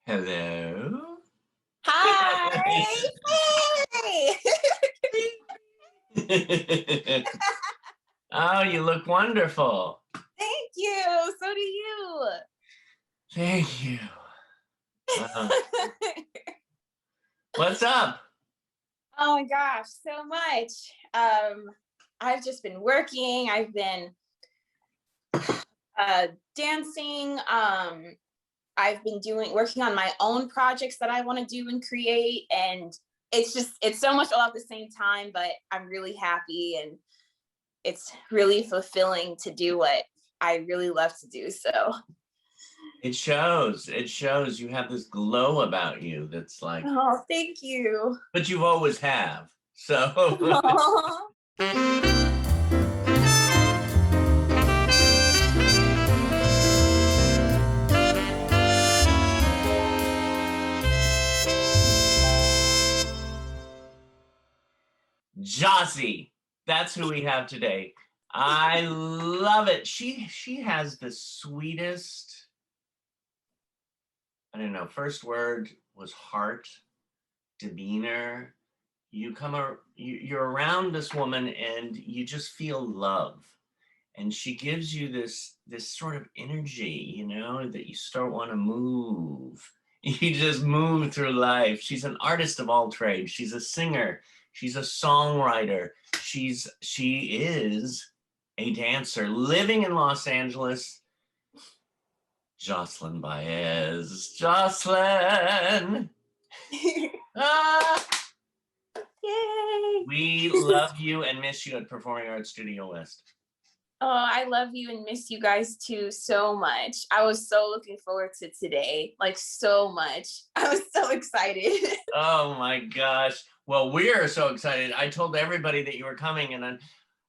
Hello. Hi. Hey. Oh, you look wonderful. Thank you. So do you. Thank you. What's up? Oh my gosh, so much. I've just been working. I've been dancing. I've been working on my own projects that I want to do and create, and it's so much all at the same time, but I'm really happy and it's really fulfilling to do what I really love to do. So It shows. It shows you have this glow about you that's like, oh, thank you. but you've always have. So Jozzy, that's who we have today. I love it. She has the sweetest, I don't know, first word was heart, demeanor. You're around this woman and you just feel love. And she gives you this sort of energy, you know, that you start want to move. You just move through life. She's an artist of all trades. She's a singer. She's a songwriter. She is a dancer living in Los Angeles. Joscelyn Ba'ez. Joscelyn. Yay. We love you and miss you at Performing Arts Studio West. Oh, I love you and miss you guys too so much. I was so looking forward to today, like so much. I was so excited. Oh my gosh. Well, we're so excited. I told everybody that you were coming and then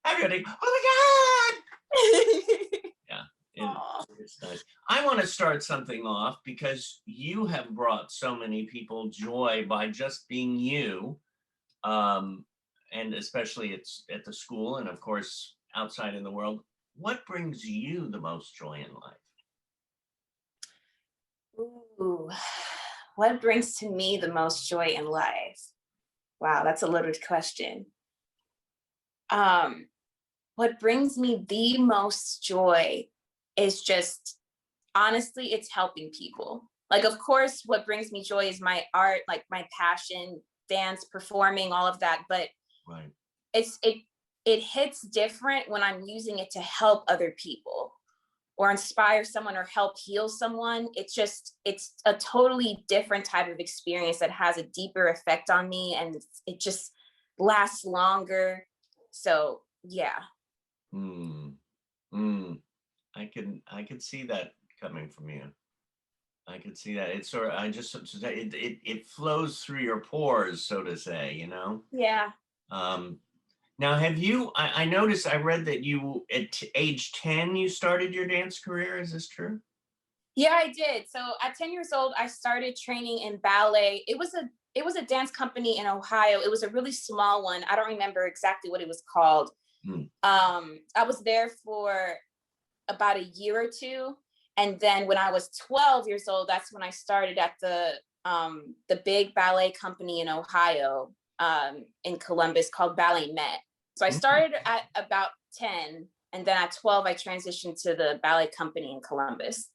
everybody, oh my God. Yeah, it's nice. I want to start something off because you have brought so many people joy by just being you. And especially it's at the school and of course outside in the world. What brings you the most joy in life? Ooh, what brings to me the most joy in life? Wow, that's a loaded question. What brings me the most joy is just, honestly, it's helping people. Like, of course, what brings me joy is my art, like my passion, dance, performing, all of that. But right. It hits different when I'm using it to help other people or inspire someone or help heal someone. It's a totally different type of experience that has a deeper effect on me, and it just lasts longer. So yeah. I could see that coming from you. I could see that. It's sort of, it flows through your pores, so to say, you know? Yeah. Now, have you, I noticed, I read that you, at age 10, you started your dance career. Is this true? Yeah, I did. So at 10 years old, I started training in ballet. It was a dance company in Ohio. It was a really small one. I don't remember exactly what it was called. I was there for about a year or two. And then when I was 12 years old, that's when I started at the big ballet company in Ohio, in Columbus, called Ballet Met. So I started at about 10, and then at 12, I transitioned to the ballet company in Columbus.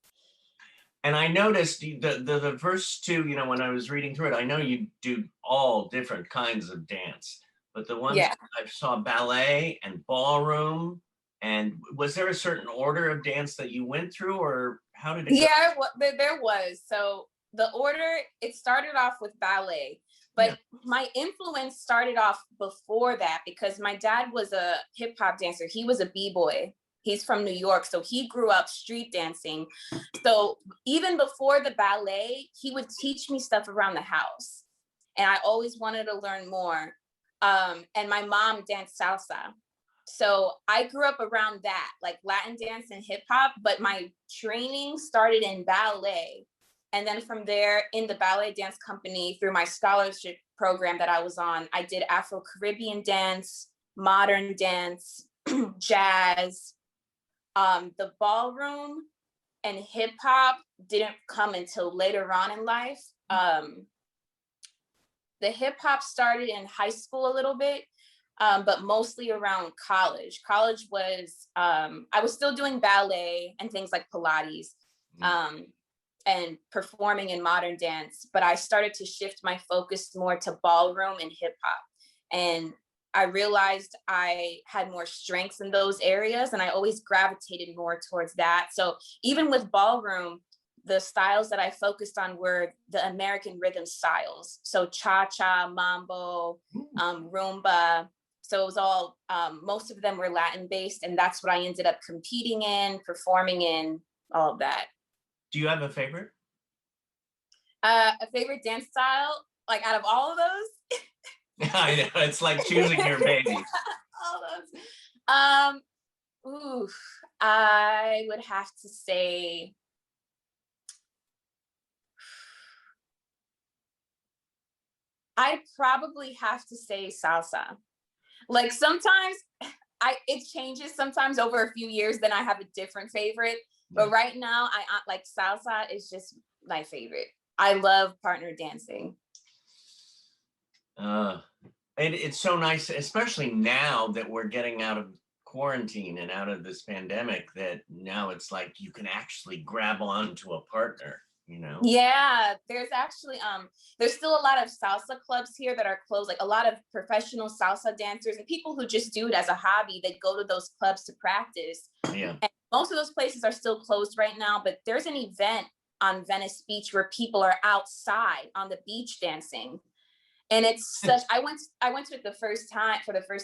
And I noticed the first two, you know, when I was reading through it, I know you do all different kinds of dance, but the ones I saw ballet and ballroom. And was there a certain order of dance that you went through, or how did it go? Yeah, there was. So the order, it started off with ballet, but my influence started off before that because my dad was a hip hop dancer. He was a b-boy. He's from New York, so he grew up street dancing. So even before the ballet, he would teach me stuff around the house. And I always wanted to learn more. And my mom danced salsa. So I grew up around that, like Latin dance and hip hop, but my training started in ballet. And then from there, in the ballet dance company, through my scholarship program that I was on, I did Afro-Caribbean dance, modern dance, jazz. The ballroom, and hip hop didn't come until later on in life. The hip hop started in high school a little bit, but mostly around college. College was, I was still doing ballet and things like Pilates, and performing in modern dance, but I started to shift my focus more to ballroom and hip hop. And I realized I had more strengths in those areas, and I always gravitated more towards that. So even with ballroom, the styles that I focused on were the American rhythm styles. So cha-cha, mambo, rumba. So it was all, most of them were Latin based, and that's what I ended up competing in, performing in, all of that. Do you have a favorite? A favorite dance style, like out of all of those? I know, it's like choosing your baby. All those. I would have to say, I'd probably have to say salsa. Like sometimes it changes sometimes over a few years, then I have a different favorite. But right now, I like salsa is just my favorite. I love partner dancing. And it's so nice, especially now that we're getting out of quarantine and out of this pandemic, that now it's like you can actually grab on to a partner, you know? Yeah, there's actually, there's still a lot of salsa clubs here that are closed, like a lot of professional salsa dancers and people who just do it as a hobby that go to those clubs to practice. Yeah. And most of those places are still closed right now, but there's an event on Venice Beach where people are outside on the beach dancing. And it's such, I went to it for the first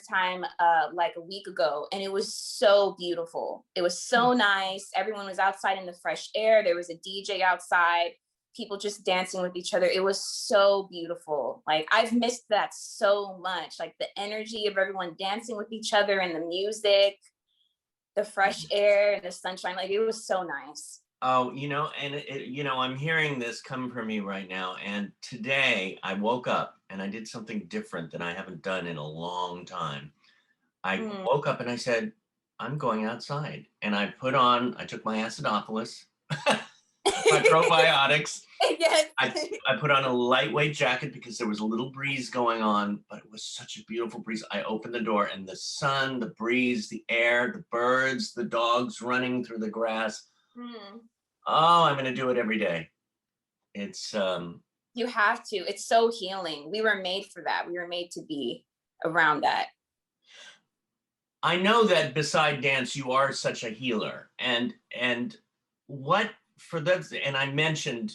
time like a week ago, and it was so beautiful. It was so nice. Everyone was outside in the fresh air. There was a DJ outside, people just dancing with each other. It was so beautiful. Like I've missed that so much, like the energy of everyone dancing with each other and the music, the fresh air and the sunshine. Like it was so nice. Oh, you know, and you know, I'm hearing this come from you right now. And today I woke up and I did something different than I haven't done in a long time. I woke up and I said, I'm going outside. And I took my acidophilus, my probiotics. Yes. I put on a lightweight jacket because there was a little breeze going on, but it was such a beautiful breeze. I opened the door and the sun, the breeze, the air, the birds, the dogs running through the grass. Oh, I'm going to do it every day. It's you have to. It's so healing. We were made for that. We were made to be around that. I know that beside dance, you are such a healer. And what for those, and I mentioned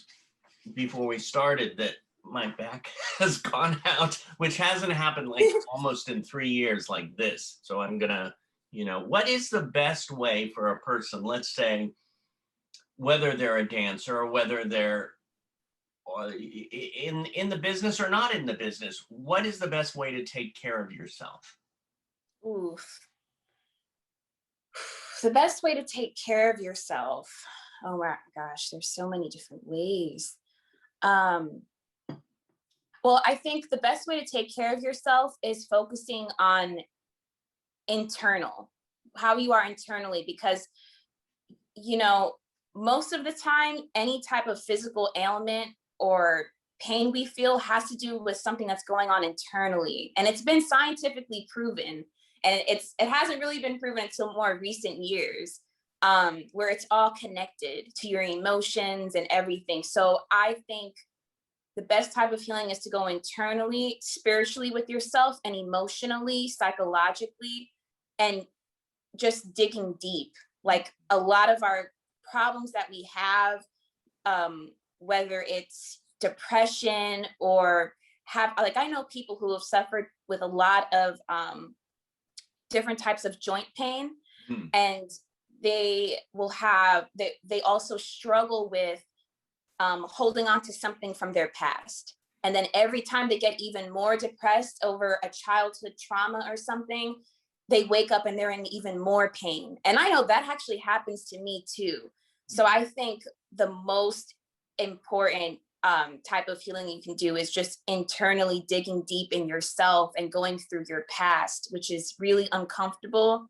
before we started that my back has gone out, which hasn't happened like almost in 3 years like this. So I'm gonna, you know, what is the best way for a person, let's say, whether they're a dancer or whether they're in the business or not in the business, what is the best way to take care of yourself? Oof. The best way to take care of yourself. Oh my gosh, there's so many different ways. Well, I think the best way to take care of yourself is focusing on how you are internally, because, you know, most of the time, any type of physical ailment or pain we feel has to do with something that's going on internally. And it's been scientifically proven. And it hasn't really been proven until more recent years, where it's all connected to your emotions and everything. So I think the best type of healing is to go internally, spiritually with yourself, and emotionally, psychologically, and just digging deep. Like a lot of our problems that we have, whether it's depression or like I know people who have suffered with a lot of different types of joint pain, and they also struggle with holding on to something from their past. And then every time they get even more depressed over a childhood trauma or something, they wake up and they're in even more pain. And I know that actually happens to me too. So I think the most important type of healing you can do is just internally digging deep in yourself and going through your past, which is really uncomfortable.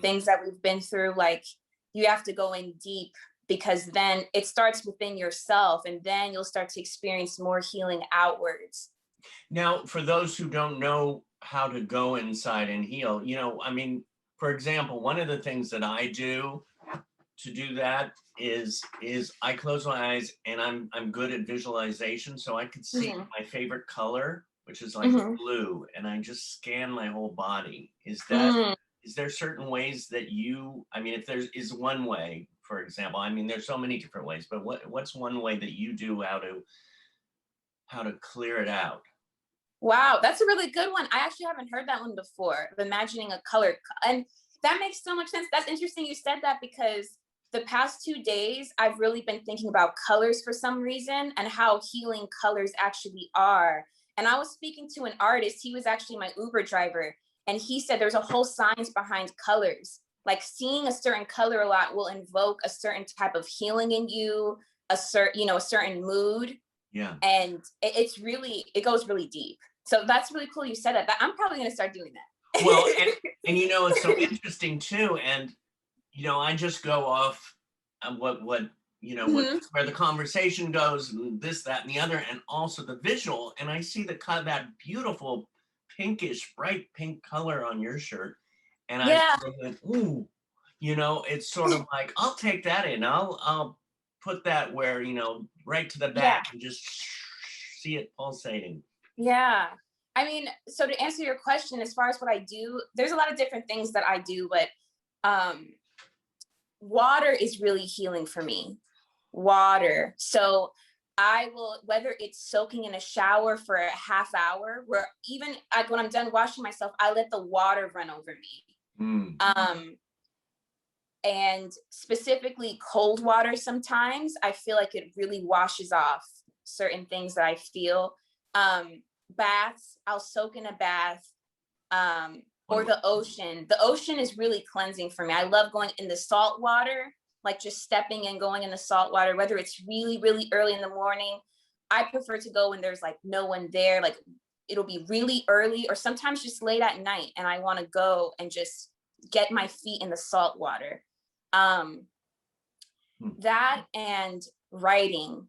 Things that we've been through, like you have to go in deep because then it starts within yourself, and then you'll start to experience more healing outwards. Now, for those who don't know how to go inside and heal, I mean, for example, one of the things that I do to do that is I close my eyes, and I'm good at visualization, so I could see my favorite color, which is like blue, and I just scan my whole body. Is there certain ways that I mean, if there is one way, for example, I mean, there's so many different ways, but what's one way that you do how to clear it out? Wow, that's a really good one. I actually haven't heard that one before, of imagining a color. And that makes so much sense. That's interesting you said that, because the past 2 days, I've really been thinking about colors for some reason, and how healing colors actually are. And I was speaking to an artist, he was actually my Uber driver, and he said there's a whole science behind colors. Like, seeing a certain color a lot will invoke a certain type of healing in you, a certain mood. Yeah. And it goes really deep. So that's really cool you said that. I'm probably going to start doing that. Well, and it's so interesting too. And, I just go off what, where the conversation goes, and this, that, and the other, and also the visual. And I see that beautiful pinkish, bright pink color on your shirt. And I think, ooh, it's sort of like, I'll take that in. I'll put that where, right to the back, and just see it pulsating. Yeah. I mean, so to answer your question, as far as what I do, there's a lot of different things that I do, but water is really healing for me. Water. So I will, whether it's soaking in a shower for a half hour, where even when I'm done washing myself, I let the water run over me. And specifically cold water, sometimes I feel like it really washes off certain things that I feel. Baths, I'll soak in a bath, or the ocean. The ocean is really cleansing for me. I love going in the salt water, like just stepping and going in the salt water, whether it's really, really early in the morning. I prefer to go when there's like no one there, like it'll be really early, or sometimes just late at night, and I want to go and just get my feet in the salt water. That and writing,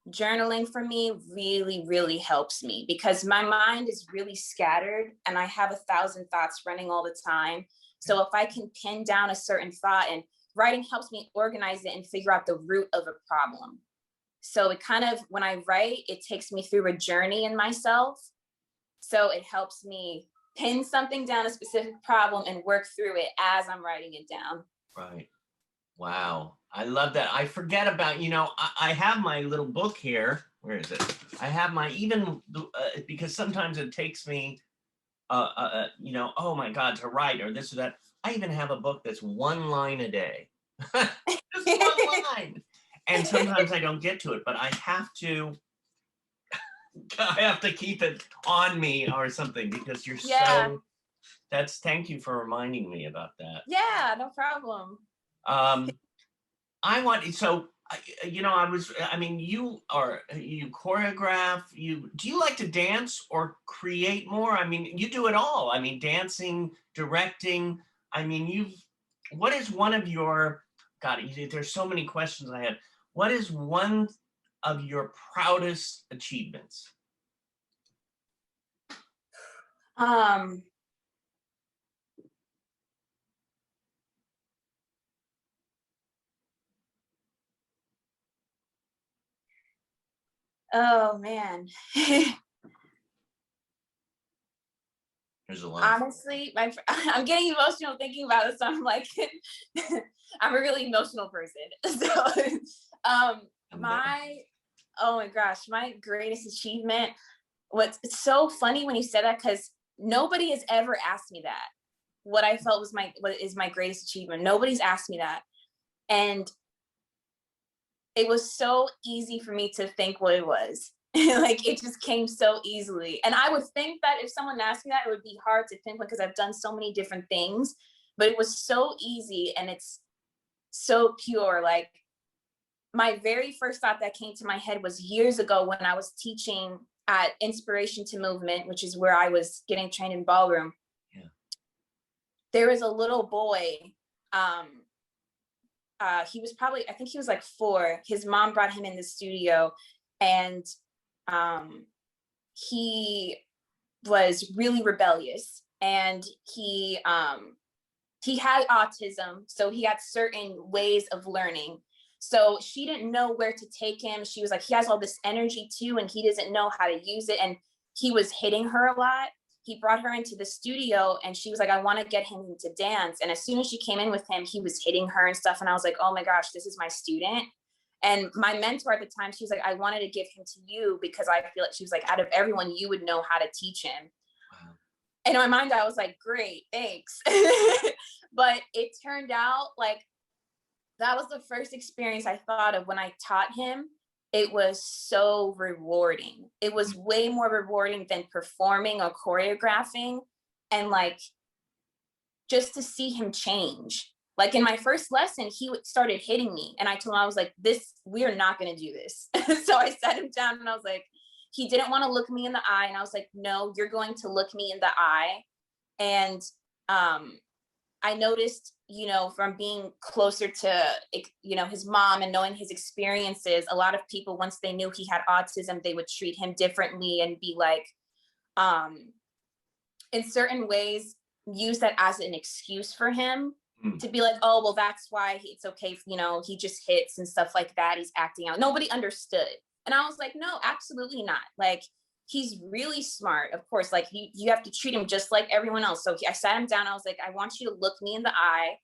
journaling for me really, really helps me, because my mind is really scattered and I have 1,000 thoughts running all the time. So if I can pin down a certain thought, and writing helps me organize it and figure out the root of a problem. So it kind of, when I write, it takes me through a journey in myself. So it helps me pin something down, a specific problem, and work through it as I'm writing it down. Right. Wow. I love that. I forget about, I have my little book here. Where is it? I have my, because sometimes it takes me, oh my God, to write or this or that. I even have a book that's 1 line a day. Just 1 line. And sometimes I don't get to it, but I have to keep it on me or something, because you're thank you for reminding me about that. Yeah, no problem. You choreograph, do you like to dance or create more? I mean, you do it all. I mean, dancing, directing. I mean, what is one of your, God, there's so many questions I had. What is one of your proudest achievements? Oh man. There's a lot. Honestly, I'm getting emotional thinking about it, so I'm like, I'm a really emotional person. So, oh my gosh, my greatest achievement. It's so funny when you said that, because nobody has ever asked me that. What I felt was what is my greatest achievement. Nobody's asked me that, and it was so easy for me to think what it was. Like, it just came so easily. And I would think that if someone asked me that, it would be hard to pinpoint, because I've done so many different things, but it was so easy, and it's so pure. Like, my very first thought that came to my head was years ago when I was teaching at Inspiration to Movement, which is where I was getting trained in ballroom. Yeah. There was a little boy, he was probably, I think he was like 4. His mom brought him in the studio, and he was really rebellious, and he had autism, so he had certain ways of learning. So she didn't know where to take him. She was like, he has all this energy too, and he doesn't know how to use it. And he was hitting her a lot. He brought her into the studio, and she was like, I want to get him into dance. And as soon as she came in with him, he was hitting her and stuff. And I was like, oh my gosh, this is my student. And my mentor at the time, she was like, I wanted to give him to you because I feel like, she was like, out of everyone, you would know how to teach him. Wow. And in my mind, I was like, great, thanks. But it turned out like that was the first experience I thought of when I taught him. It was so rewarding. It was way more rewarding than performing or choreographing. And like, just to see him change. Like in my first lesson, he started hitting me. And I told him, I was like, we are not going to do this. So I sat him down and I was like, he didn't want to look me in the eye. And I was like, no, you're going to look me in the eye. And I noticed, from being closer to, his mom and knowing his experiences, a lot of people, once they knew he had autism, they would treat him differently and be like, in certain ways, use that as an excuse for him to be like, oh, well, that's why it's okay. He just hits and stuff like that. He's acting out. Nobody understood. And I was like, no, absolutely not. Like, he's really smart. Of course, like you have to treat him just like everyone else. So I sat him down. I was like, I want you to look me in the eye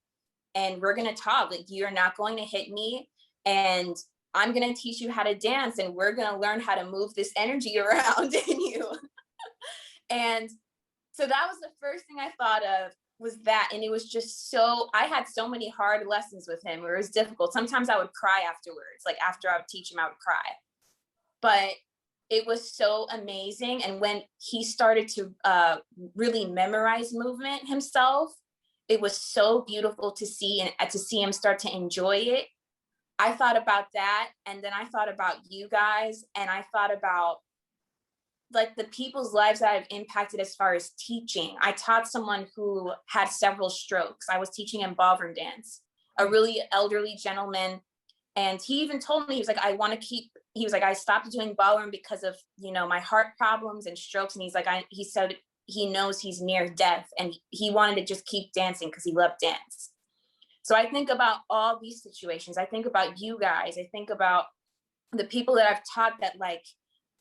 and we're going to talk. Like, you're not going to hit me. And I'm going to teach you how to dance. And we're going to learn how to move this energy around in you. And so that was the first thing I thought of, was that. And it was just I had so many hard lessons with him where it was difficult. Sometimes I would cry afterwards. Like after I would teach him, I would cry. But it was so amazing. And when he started to really memorize movement himself, it was so beautiful to see, and to see him start to enjoy it. I thought about that. And then I thought about you guys, and I thought about like the people's lives that I've impacted as far as teaching. I taught someone who had several strokes. I was teaching him ballroom dance, a really elderly gentleman. And he even told me, he was like, I stopped doing ballroom because of, my heart problems and strokes. And he's like, he said he knows he's near death, and he wanted to just keep dancing because he loved dance. So I think about all these situations. I think about you guys. I think about the people that I've taught that like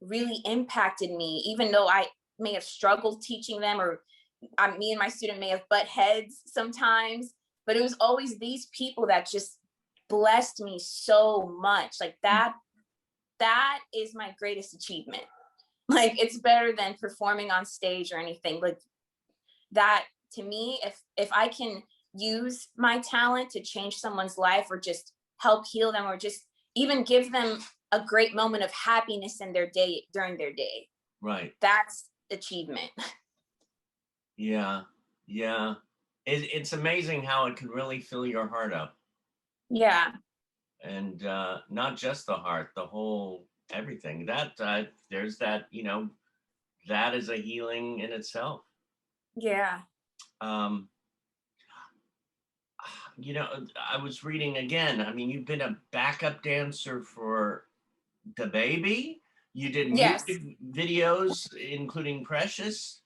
really impacted me, even though I may have struggled teaching them, or me and my student may have butt heads sometimes, but it was always these people that just blessed me so much. Like that is my greatest achievement. Like, it's better than performing on stage or anything. Like that, to me, if I can use my talent to change someone's life, or just help heal them, or just even give them a great moment of happiness in their day, during their day. Right. That's achievement. Yeah. Yeah. It's amazing how it can really fill your heart up. Yeah. And not just the heart, the whole everything. That there's that, that is a healing in itself. Yeah. I was reading again. I mean, you've been a backup dancer for the baby. You did music videos, including Precious.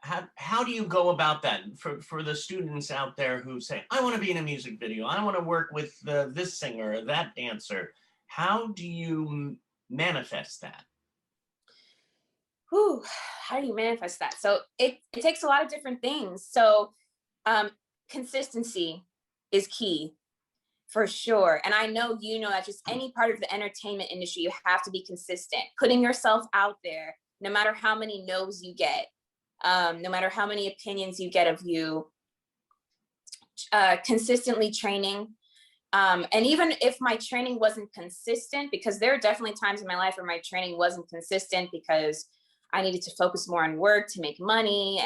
How do you go about that for the students out there who say, I want to be in a music video, I want to work with this singer or that dancer? How do you manifest that? Whew, how do you manifest that? So it takes a lot of different things. So consistency is key, for sure. And I know that just any part of the entertainment industry, you have to be consistent, putting yourself out there, no matter how many no's you get, no matter how many opinions you get of you, consistently training. And even if my training wasn't consistent, because there are definitely times in my life where my training wasn't consistent because I needed to focus more on work to make money,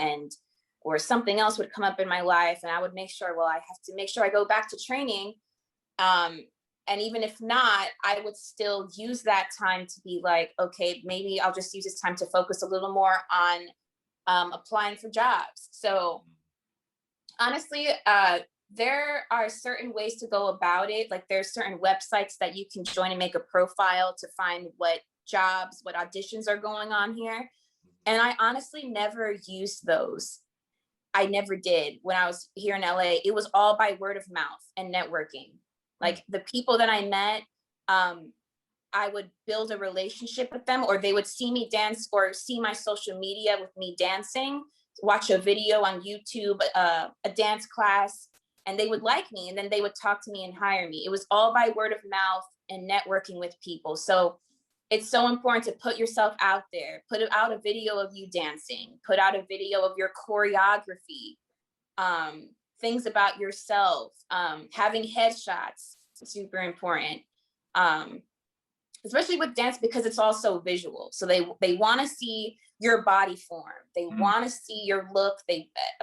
or something else would come up in my life, and I would make sure, I have to make sure I go back to training. And even if not, I would still use that time to be like, okay, maybe I'll just use this time to focus a little more on applying for jobs. So honestly, There are certain ways to go about it. Like there's certain websites that you can join and make a profile to find what jobs, what auditions are going on here. And I honestly never used those. I never did when I was here in LA. It was all by word of mouth and networking. Like the people that I met, I would build a relationship with them, or they would see me dance or see my social media with me dancing, watch a video on YouTube, a dance class, and they would like me. And then they would talk to me and hire me. It was all by word of mouth and networking with people. So it's so important to put yourself out there, put out a video of you dancing, put out a video of your choreography, things about yourself, having headshots, super important. Especially with dance, because it's also visual. So they want to see your body form. They want to see your look.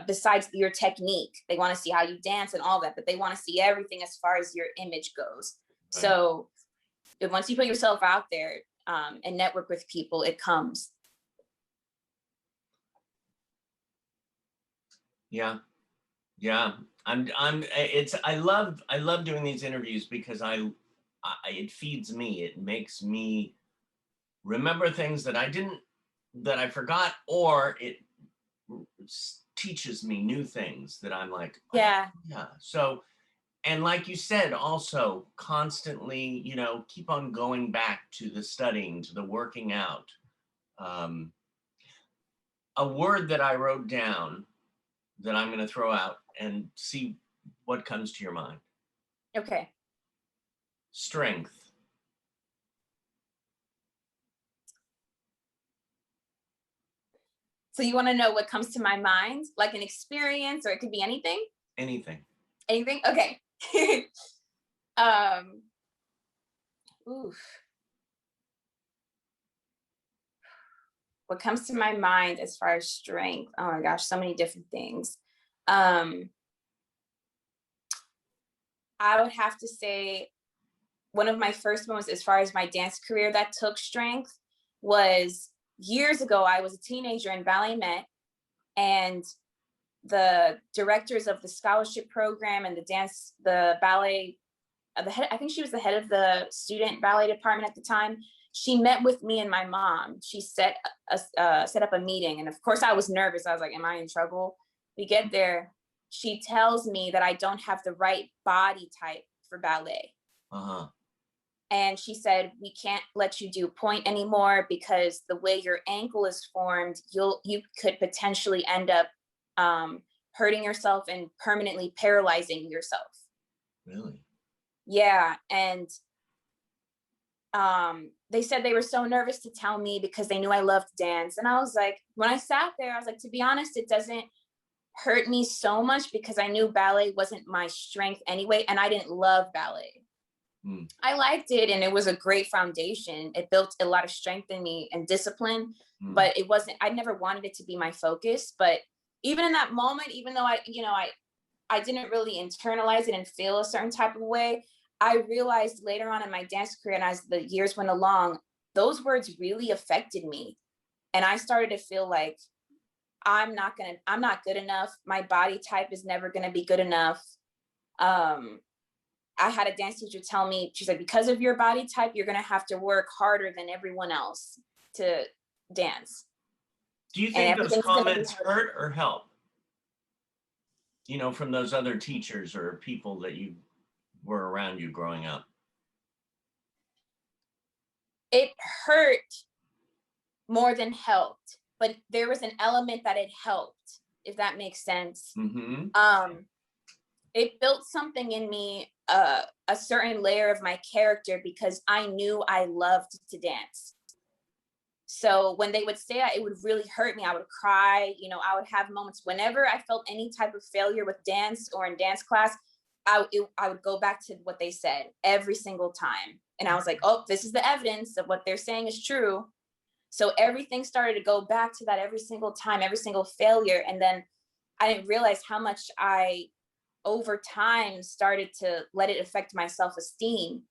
Besides your technique, they want to see how you dance and all that, but they want to see everything as far as your image goes. Right. So once you put yourself out there, and network with people, it comes. Yeah. I love doing these interviews because it feeds me. It makes me remember things that I forgot, or it teaches me new things that I'm like, oh, yeah. So, and like you said, also constantly, keep on going back to the studying, to the working out. A word that I wrote down that I'm going to throw out and see what comes to your mind. Okay. Strength. So you want to know what comes to my mind, like an experience, or it could be anything? Anything. Anything? Okay. Oof. What comes to my mind as far as strength? Oh my gosh, so many different things. I would have to say one of my first moments as far as my dance career that took strength was years ago. I was a teenager in Ballet Met, and the directors of the scholarship program and the ballet, the head, I think she was the head of the student ballet department at the time. She met with me and my mom. She set up a meeting. And of course I was nervous. I was like, am I in trouble? We get there. She tells me that I don't have the right body type for ballet. Uh-huh. And she said, we can't let you do point anymore because the way your ankle is formed, you could potentially end up hurting yourself and permanently paralyzing yourself. Really? Yeah. And they said they were so nervous to tell me because they knew I loved dance. And I was like, when I sat there, I was like, to be honest, it doesn't hurt me so much because I knew ballet wasn't my strength anyway. And I didn't love ballet. I liked it, and it was a great foundation. It built a lot of strength in me and discipline, but it wasn't, I never wanted it to be my focus. But even in that moment, even though I didn't really internalize it and feel a certain type of way, I realized later on in my dance career, and as the years went along, those words really affected me. And I started to feel like I'm not good enough. My body type is never going to be good enough. I had a dance teacher tell me, she's like, because of your body type, you're going to have to work harder than everyone else to dance. Do you think those comments hurt or help? From those other teachers or people that you were around you growing up? It hurt more than helped, but there was an element that it helped, if that makes sense. Mm-hmm. It built something in me, a certain layer of my character, because I knew I loved to dance. So when they would say that, it would really hurt me. I would cry, I would have moments whenever I felt any type of failure with dance or in dance class, I would go back to what they said every single time. And I was like, oh, this is the evidence of what they're saying is true. So everything started to go back to that every single time, every single failure. And then I didn't realize how much I, over time, started to let it affect my self-esteem.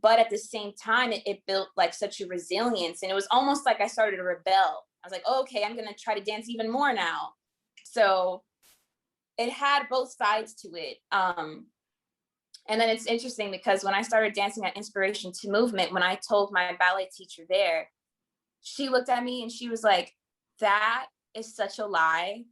But at the same time, it built like such a resilience. And it was almost like I started to rebel. I was like, oh, okay, I'm going to try to dance even more now. So it had both sides to it. And then it's interesting because when I started dancing at Inspiration to Movement, when I told my ballet teacher there, she looked at me and she was like, that is such a lie.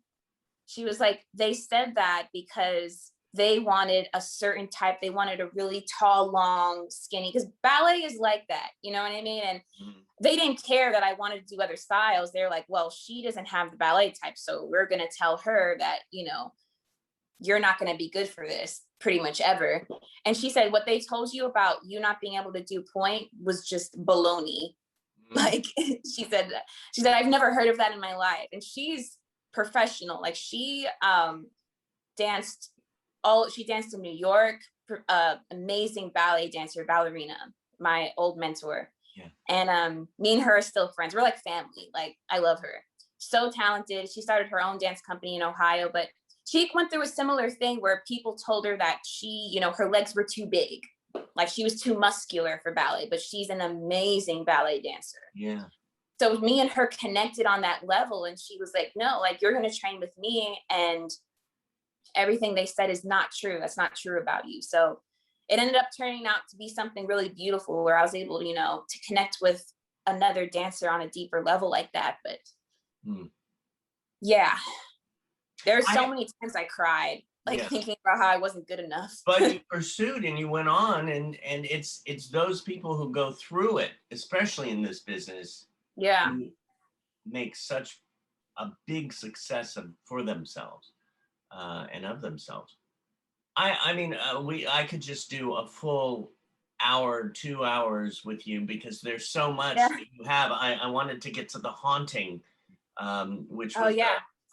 She was like, they said that because they wanted a certain type. They wanted a really tall, long, skinny, because ballet is like that. You know what I mean? And they didn't care that I wanted to do other styles. They're like, well, she doesn't have the ballet type. So we're going to tell her that, you know, you're not going to be good for this pretty much ever. And she said, what they told you about you not being able to do point was just baloney. Like she said, I've never heard of that in my life. And she's professional. Like she danced in New York, amazing ballet dancer, ballerina, my old mentor. Yeah. And me and her are still friends. We're like family. Like I love her. So talented. She started her own dance company in Ohio, but she went through a similar thing where people told her that she, you know, her legs were too big. Like she was too muscular for ballet, but she's an amazing ballet dancer. Yeah. So me and her connected on that level. And she was like, no, like you're going to train with me. And everything they said is not true. That's not true about you. So it ended up turning out to be something really beautiful where I was able to, you know, to connect with another dancer on a deeper level like that. But yeah, there's so many times I cried, like thinking about how I wasn't good enough. But you pursued and you went on, and it's those people who go through it, especially in this business, who make such a big success for themselves and of themselves. I mean, I could just do a full hour, 2 hours with you because there's so much that you have. I wanted to get to the Haunting, which was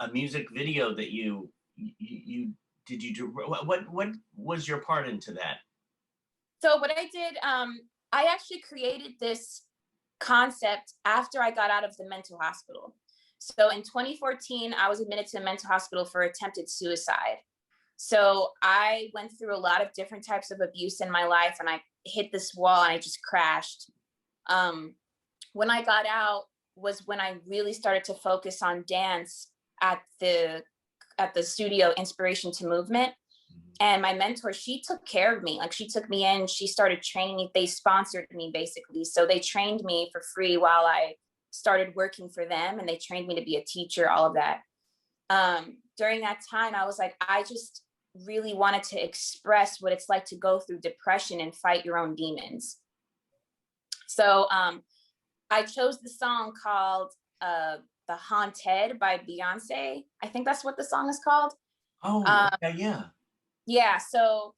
a music video that you did. You do what was your part into that? So what I did, I actually created this concept after I got out of the mental hospital. So in 2014, I was admitted to a mental hospital for attempted suicide. So I went through a lot of different types of abuse in my life, and I hit this wall and I just crashed. When I got out was when I really started to focus on dance at the studio Inspiration to Movement. And my mentor, she took care of me. Like she took me in, she started training me. They sponsored me basically. So they trained me for free while I started working for them, and they trained me to be a teacher, all of that. During that time, I was like, I just really wanted to express what it's like to go through depression and fight your own demons. So I chose the song called The Haunted by Beyonce. I think that's what the song is called. Oh, yeah. Yeah, so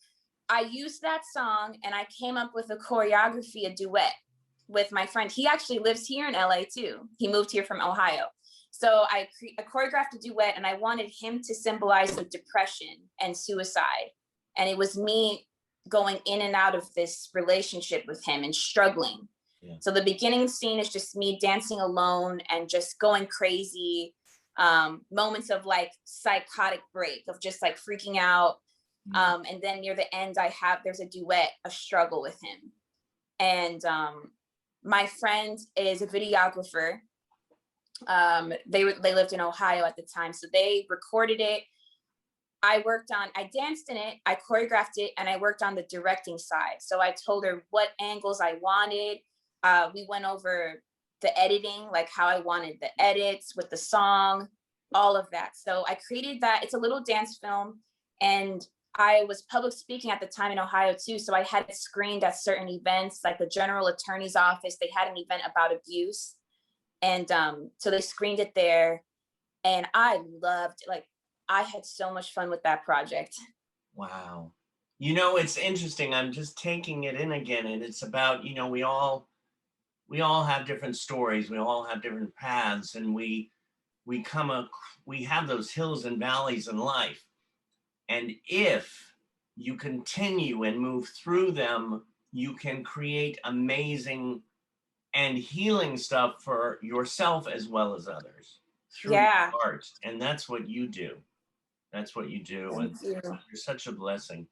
I used that song and I came up with a choreography, a duet with my friend. He actually lives here in LA too. He moved here from Ohio. So I choreographed a duet, and I wanted him to symbolize the depression and suicide. And it was me going in and out of this relationship with him and struggling. Yeah. So the beginning scene is just me dancing alone and just going crazy. Moments of like psychotic break of just like freaking out. And then near the end, there's a duet, a struggle with him. And my friend is a videographer. They lived in Ohio at the time, so they recorded it. I danced in it, I choreographed it, and I worked on the directing side. So I told her what angles I wanted. We went over the editing, like how I wanted the edits with the song, all of that. So I created that. It's a little dance film, and I was public speaking at the time in Ohio too. So I had it screened at certain events, like the general attorney's office. They had an event about abuse. And so they screened it there, and I loved it. Like I had so much fun with that project. Wow. You know, it's interesting. I'm just taking it in again, and it's about, you know, we all have different stories. We all have different paths, and we have those hills and valleys in life. And if you continue and move through them, you can create amazing and healing stuff for yourself as well as others through art. And that's what you do. That's what you do. And you're such a blessing.